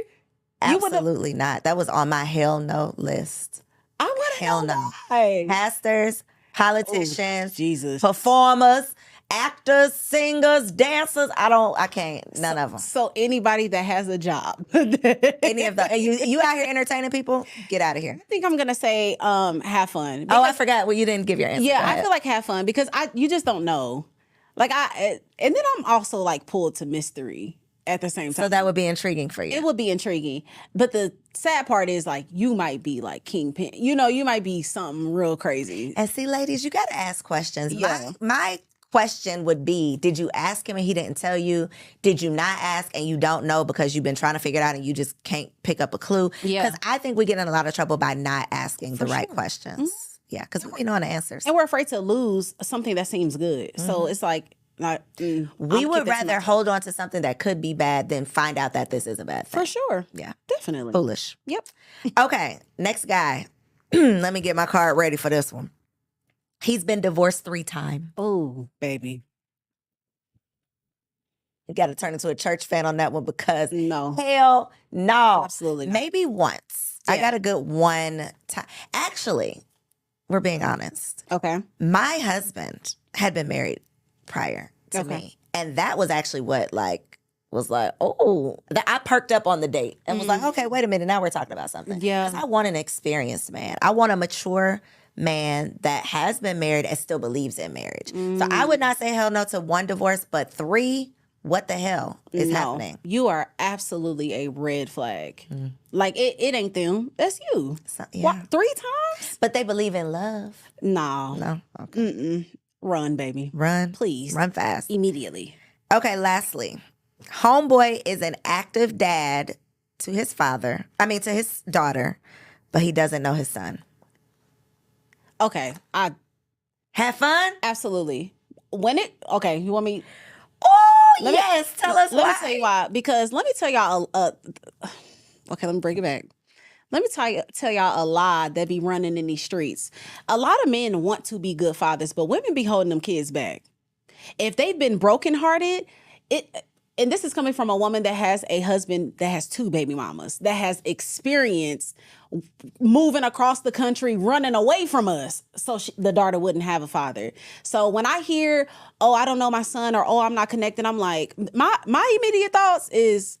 Absolutely not. That was on my hell no list. I would Hell no. Hey. Pastors, politicians, Jesus. performers, actors, singers, dancers. I can't. None of them. So anybody that has a job. Any of them. And you out here entertaining people? Get out of here. I think I'm gonna say have fun. Oh, I forgot. Well, you didn't give your answer. Yeah, Go I ahead. feel like have fun because you just don't know. Like and then I'm also like pulled to mystery at the same time. So that would be intriguing for you. It would be intriguing. But the sad part is like you might be like kingpin. You know, you might be something real crazy. And see, ladies, you got to ask questions. Yeah. My question would be, did you ask him and he didn't tell you? Did you not ask and you don't know because you've been trying to figure it out and you just can't pick up a clue? Yeah. Because I think we get in a lot of trouble by not asking the right questions. Mm-hmm. Yeah, because we know the answers. And we're afraid to lose something that seems good. So it's like We would rather hold on to something that could be bad than find out that this is a bad thing. for sure. Yeah. Definitely. Foolish. Yep. Okay, next guy. Let me get my card ready for this one. He's been divorced 3 times. Oh, baby. You got to turn into a church fan on that one because No. hell no. Absolutely not. Maybe once. I Yeah. got a good one time. Actually, we're being honest. Okay. My husband had been married prior to Okay. me. And that was actually what was like, oh, I perked up on the date and was like, okay, wait a minute. Now we're talking about something. Yeah. 'Cause I want an experienced man. I want a mature man that has been married and still believes in marriage. So I would not say hell no to 1 divorce, but 3, what the hell is happening? You are absolutely a red flag. Like it ain't them. That's you. So, yeah. What, 3 times? But they believe in love. No. No. Okay. Mm-mm. Run, baby. Run. Please. Run fast. Immediately. Okay, lastly, homeboy is an active dad to his to his daughter, but he doesn't know his son. Okay. I Have fun? absolutely. Okay, you want me? Oh, Let me- yes. Tell us Let why. me tell you why. Because let me tell y'all. Okay, let me bring it back. Let me tell y'all a lie that be running in these streets. A lot of men want to be good fathers, but women be holding them kids back. If they've been brokenhearted, and this is coming from a woman that has a husband that has 2 baby mamas, that has experience moving across the country, running away from us, so the daughter wouldn't have a father. So when I hear, oh, I don't know my son, or oh, I'm not connected, I'm like, my immediate thoughts is,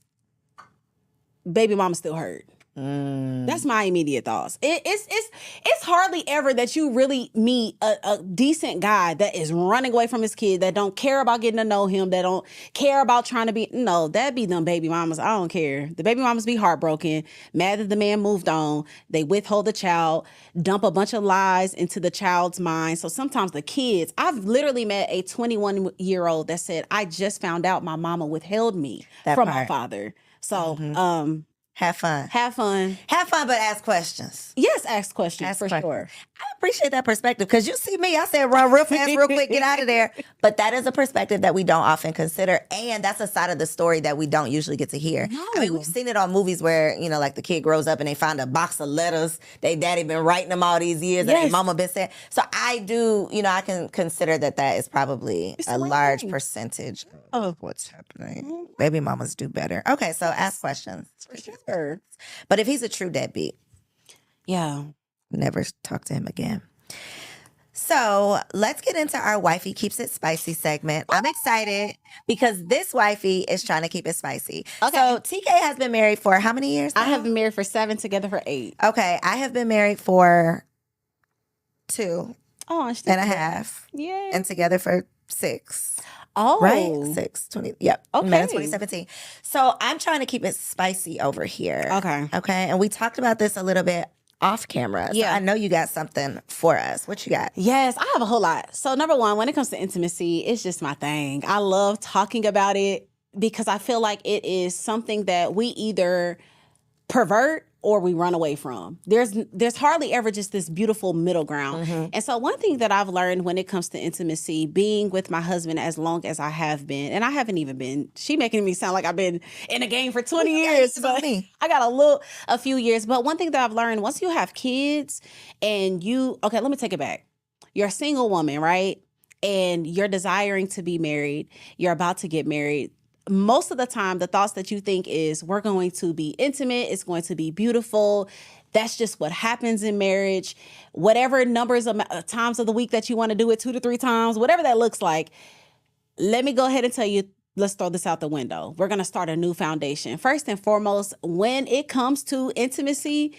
baby mama still hurt. That's my immediate thoughts. It's hardly ever that you really meet a decent guy that is running away from his kid, that don't care about getting to know him, that don't care about trying to be. No, that be them baby mamas. I don't care. The baby mamas be heartbroken, mad that the man moved on. They withhold the child, dump a bunch of lies into the child's mind. So sometimes the kids. I've literally met a 21-year-old that said, "I just found out my mama withheld me from my father." So, Have fun. have fun. Have fun, but ask questions. Yes, ask questions Ask for questions. sure. I appreciate that perspective because you see me, I said run real fast, real quick, get out of there. But that is a perspective that we don't often consider. And that's a side of the story that we don't usually get to hear. I mean, we've seen it on movies where, like the kid grows up and they find a box of letters. They daddy been writing them all these years and their mama been saying. So I do, I can consider that is probably a large percentage of what's happening. Baby mamas do better. Okay, so ask questions. For sure. But if he's a true deadbeat, Yeah. never talk to him again. So let's get into our Wifey Keeps It Spicy segment. I'm excited because this wifey is trying to keep it spicy. Okay. So TK has been married for how many years now? I have been married for 7, together for 8. Okay, I have been married for 2 Oh, and a half Yeah. and together for 6. Oh. Right? 6, 20. Yep. Okay. Met in 2017. So I'm trying to keep it spicy over here. Okay. Okay. And we talked about this a little bit off camera. So Yeah. I know you got something for us. What you got? Yes, I have a whole lot. So number one, when it comes to intimacy, it's just my thing. I love talking about it because I feel like it is something that we either pervert or we run away from. There's hardly ever just this beautiful middle ground. And so one thing that I've learned when it comes to intimacy, being with my husband as long as I have been, and I haven't even been, she making me sound like I've been in the game for 20 years, but I got a few years. But one thing that I've learned, once you have kids and okay, let me take it back. You're a single woman, right? And you're desiring to be married. You're about to get married. Most of the time, the thoughts that you think is, we're going to be intimate, it's going to be beautiful. That's just what happens in marriage. Whatever numbers of times of the week that you want to do it, 2 to 3 times, whatever that looks like. Let me go ahead and tell you, let's throw this out the window. We're going to start a new foundation. First and foremost, when it comes to intimacy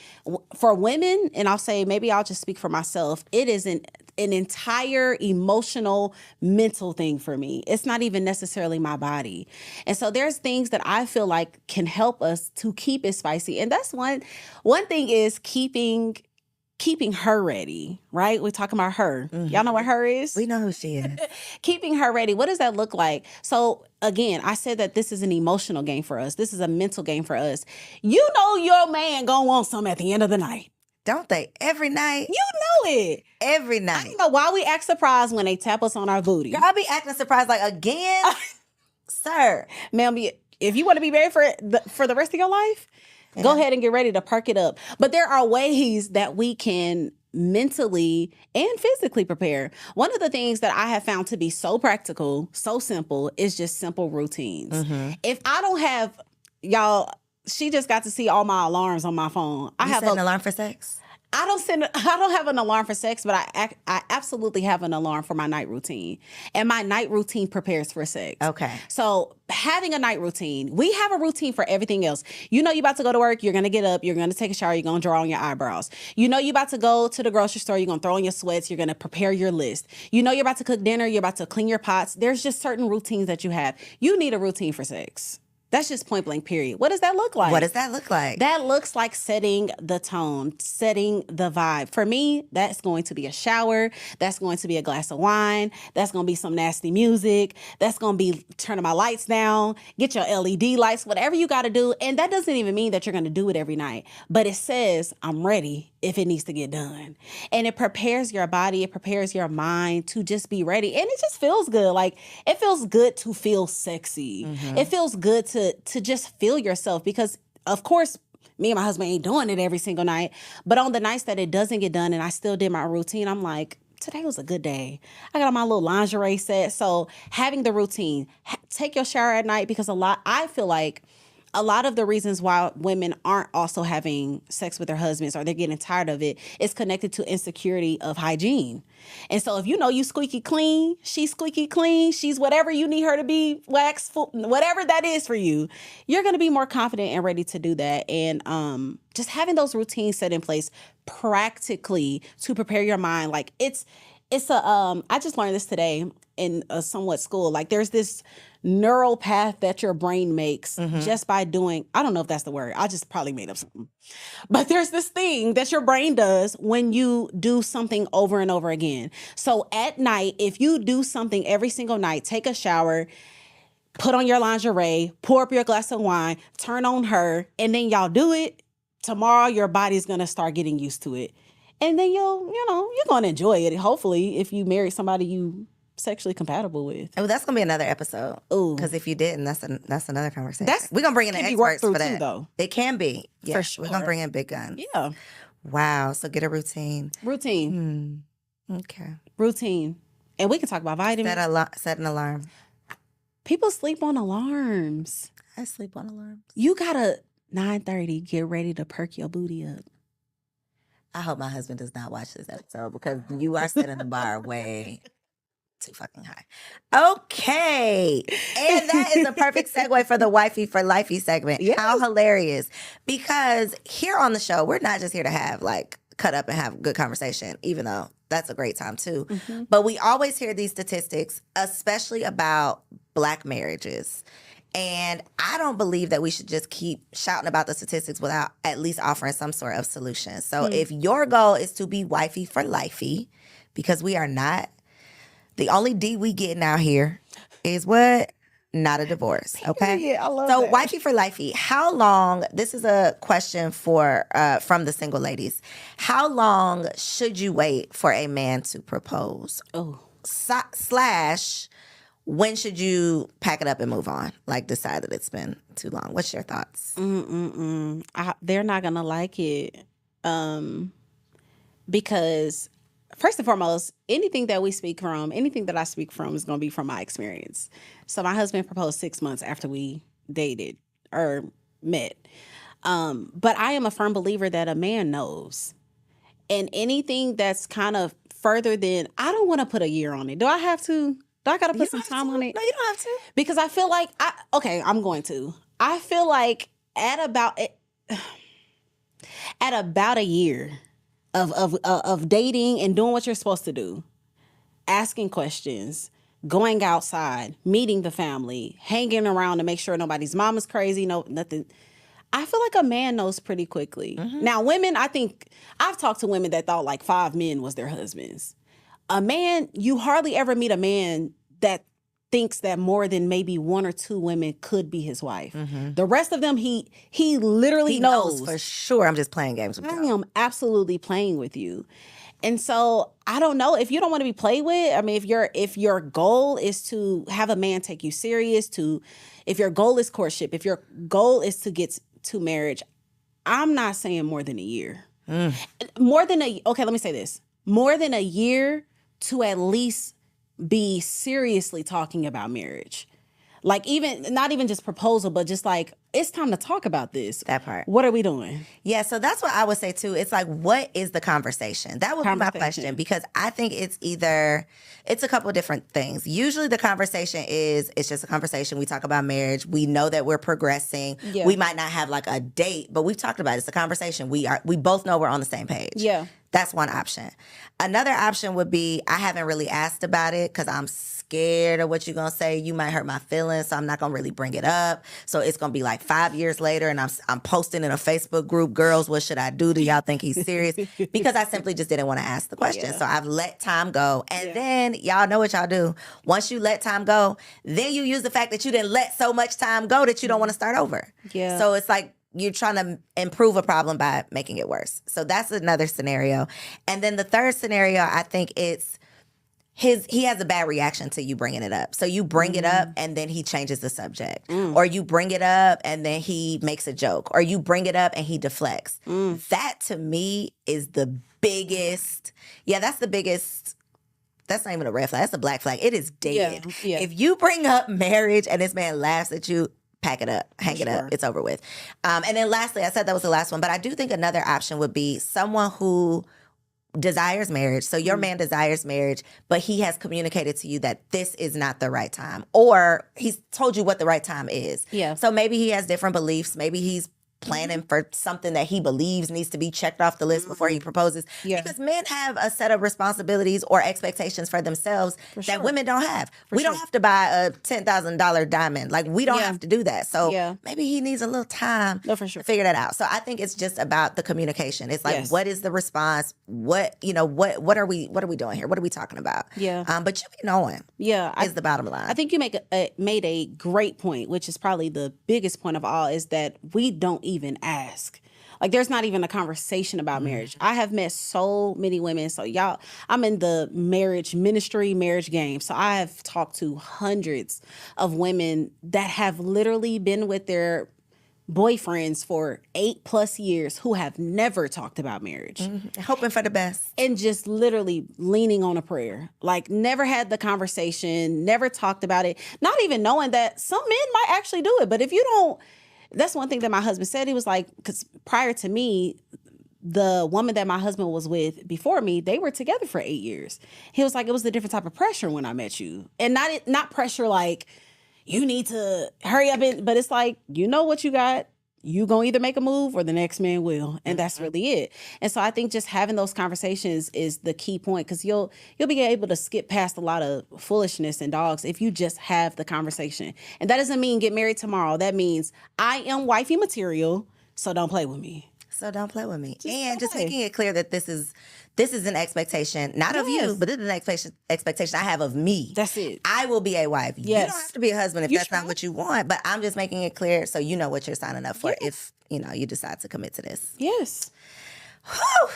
for women, and maybe I'll just speak for myself, it is an entire emotional, mental thing for me. It's not even necessarily my body. And so there's things that I feel like can help us to keep it spicy. And that's one thing is keeping her ready, right? We're talking about her. Y'all know what her is? We know who she is. Keeping her ready. What does that look like? So again, I said that this is an emotional game for us. This is a mental game for us. You know your man gonna want some at the end of the night. Don't they? Every night. You know it. Every I night. don't know why we act surprised when they tap us on our booty. Girl, I be acting surprised like, again? Sir. Ma'am, if you want to be married for the rest of your life, go ahead and get ready to perk it up. But there are ways that we can mentally and physically prepare. One of the things that I have found to be so practical, so simple, is just simple routines. If I don't have, y'all, she just got to see all my alarms on my phone. You set an alarm for sex? I don't have an alarm for sex, but I absolutely have an alarm for my night routine. And my night routine prepares for sex. Okay. So having a night routine, we have a routine for everything else. You know you're about to go to work, you're going to get up, you're going to take a shower, you're going to draw on your eyebrows. You know you're about to go to the grocery store, you're going to throw on your sweats, you're going to prepare your list. You know you're about to cook dinner, you're about to clean your pots. There's just certain routines that you have. You need a routine for sex. That's just point blank, period. What does that look like? What does that look like? That looks like setting the tone, setting the vibe. For me, that's going to be a shower. That's going to be a glass of wine. That's going to be some nasty music. That's going to be turning my lights down, get your LED lights, whatever you got to do. And that doesn't even mean that you're going to do it every night. But it says, I'm ready if it needs to get done. And it prepares your body. It prepares your mind to just be ready. And it just feels good. Like, it feels good to feel sexy. It feels good to just feel yourself, because of course me and my husband ain't doing it every single night, but on the nights that it doesn't get done and I still did my routine, I'm like, today was a good day. I got on my little lingerie set. So having the routine, take your shower at night, because I feel like a lot of the reasons why women aren't also having sex with their husbands, or they're getting tired of it, is connected to insecurity of hygiene. And so if you know you squeaky clean, she's squeaky clean, she's whatever you need her to be, wax, whatever that is for you, you're going to be more confident and ready to do that. And just having those routines set in place practically to prepare your mind. Like it's I just learned this today in a somewhat school. Like there's this neural path that your brain makes just by doing, I don't know if that's the word, I just probably made up something. But there's this thing that your brain does when you do something over and over again. So at night, if you do something every single night, take a shower, put on your lingerie, pour up your glass of wine, turn on her, and then y'all do it, tomorrow your body's going to start getting used to it. And then you're going to enjoy it, hopefully, if you marry somebody you sexually compatible with. Oh, that's gonna be another episode. Ooh, because if you didn't, that's another conversation. We're gonna bring in experts for that. Too, though. It can be, yeah, for sure. We're gonna bring in big guns. Yeah. Wow. So get a routine. Okay. Routine, and we can talk about vitamins. Set an alarm. People sleep on alarms. I sleep on alarms. You gotta 9:30 get ready to perk your booty up. I hope my husband does not watch this episode, because you are setting the bar way too fucking high. Okay. And that is a perfect segue for the Wifey for Lifey segment. Yes. How hilarious. Because here on the show, we're not just here to have cut up and have good conversation, even though that's a great time too. But we always hear these statistics, especially about Black marriages. And I don't believe that we should just keep shouting about the statistics without at least offering some sort of solution. So if your goal is to be wifey for lifey, because we are not, the only D we getting out here is what? Not a divorce, okay? Yeah, I love that. So wifey for lifey, how long, this is a question for from the single ladies, how long should you wait for a man to propose? Oh. Slash, when should you pack it up and move on? Like, decide that it's been too long. What's your thoughts? They're not going to like it. Because first and foremost, anything that I speak from is going to be from my experience. So my husband proposed 6 months after we dated or met. But I am a firm believer that a man knows. And anything that's kind of further than, I don't want to put a year on it. Do I have to? Do I got to put some time on it? No, you don't have to. Because I feel like, I'm going to. I feel like at about a year of dating and doing what you're supposed to do, asking questions, going outside, meeting the family, hanging around to make sure nobody's mama's crazy, nothing. I feel like a man knows pretty quickly. Now, women, I think I've talked to women that thought like 5 men was their husbands. A man, you hardly ever meet a man that thinks that more than maybe 1 or 2 women could be his wife. The rest of them, he literally knows. For sure. I'm just playing games with you. I am absolutely playing with you. And so I don't know, if you don't want to be played with, I mean, if your goal is to have a man take you serious, if your goal is courtship, if your goal is to get to marriage, I'm not saying more than a year. More than let me say this. More than a year to at least be seriously talking about marriage. Like not even just proposal, but just like, it's time to talk about this. That part. What are we doing? Yeah, so that's what I would say too. It's like, what is the conversation? That would be my question, because I think it's a couple of different things. Usually the conversation it's just a conversation. We talk about marriage. We know that we're progressing. Yeah. We might not have like a date, but we've talked about it. It's a conversation. We both know we're on the same page. Yeah. That's one option. Another option would be, I haven't really asked about it because I'm scared of what you're going to say. You might hurt my feelings, so I'm not going to really bring it up. So it's going to be like 5 years later, and I'm posting in a Facebook group, girls, what should I do? Do y'all think he's serious? Because I simply just didn't want to ask the question. Yeah. So I've let time go. And then y'all know what y'all do. Once you let time go, then you use the fact that you didn't let so much time go that you don't want to start over. Yeah. So it's like, you're trying to improve a problem by making it worse. So that's another scenario. And then the third scenario, I think it's he has a bad reaction to you bringing it up. So you bring it up and then he changes the subject. Or you bring it up and then he makes a joke. Or you bring it up and he deflects. That to me is the biggest, that's the biggest. That's not even a red flag. That's a black flag. It is dead. Yeah. If you bring up marriage and this man laughs at you, pack it up, hang it up, it's over with. And then lastly, I said that was the last one, but I do think another option would be someone who desires marriage. So your man desires marriage, but he has communicated to you that this is not the right time, or he's told you what the right time is. Yeah. So maybe he has different beliefs. Maybe he's planning for something that he believes needs to be checked off the list before he proposes. Yeah. Because men have a set of responsibilities or expectations for themselves that women don't have. We don't have to buy a $10,000 diamond. Like, we don't have to do that. So maybe he needs a little time to figure that out. So I think it's just about the communication. It's like, what is the response? What are we doing here? What are we talking about? Yeah. But you be knowing. Yeah. Is the bottom line. I think you made a great point, which is probably the biggest point of all, is that we don't even ask. Like, there's not even a conversation about marriage. I have met so many women. So y'all, I'm in the marriage game. So I have talked to hundreds of women that have literally been with their boyfriends for 8+ years who have never talked about marriage. Hoping for the best. And just literally leaning on a prayer. Like, never had the conversation, never talked about it, not even knowing that some men might actually do it. But if you don't, that's one thing that my husband said. He was like, because prior to me, the woman that my husband was with before me, they were together for 8 years. He was like, it was a different type of pressure when I met you. And not pressure like, you need to hurry up, but it's like, you know what you got. You gonna either make a move or the next man will. And that's really it. And so I think just having those conversations is the key point, because you'll be able to skip past a lot of foolishness and dogs if you just have the conversation. And that doesn't mean get married tomorrow. That means I am wifey material, so don't play with me. Just making it clear that this is an expectation, not of you, but this is an expectation I have of me. That's it. I will be a wife. Yes. You don't have to be a husband if that's not what you want, but I'm just making it clear so you know what you're signing up for if, you decide to commit to this. Yes. Whew.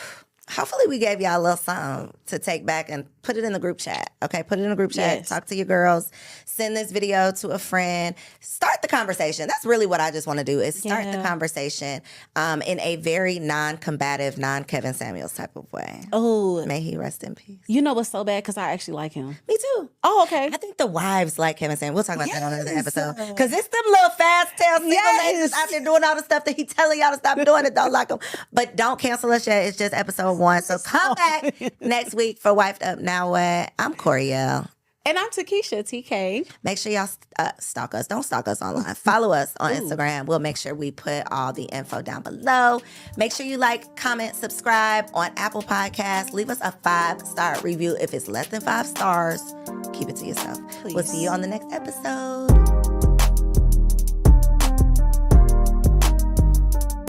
Hopefully we gave y'all a little something to take back and put it in the group chat. Okay, put it in the group chat. Yes. Talk to your girls. Send this video to a friend. Start the conversation. That's really what I just want to do, is start the conversation in a very non-combative, non-Kevin Samuels type of way. Oh. May he rest in peace. You know what's so bad? Because I actually like him. Me too. Oh, okay. I think the wives like Kevin Samuels. We'll talk about that on another episode. Because it's them little fast tail single ladies out there doing all the stuff that he telling y'all to stop doing and don't like them. But don't cancel us yet. It's just episode 1. So come back next week for Wifed Up Now What. I'm Coriel. And I'm Takesha, TK. Make sure y'all stalk us. Don't stalk us online. Follow us on Instagram. We'll make sure we put all the info down below. Make sure you like, comment, subscribe on Apple Podcasts. Leave us a 5-star review. If it's less than 5 stars, keep it to yourself. Please. We'll see you on the next episode.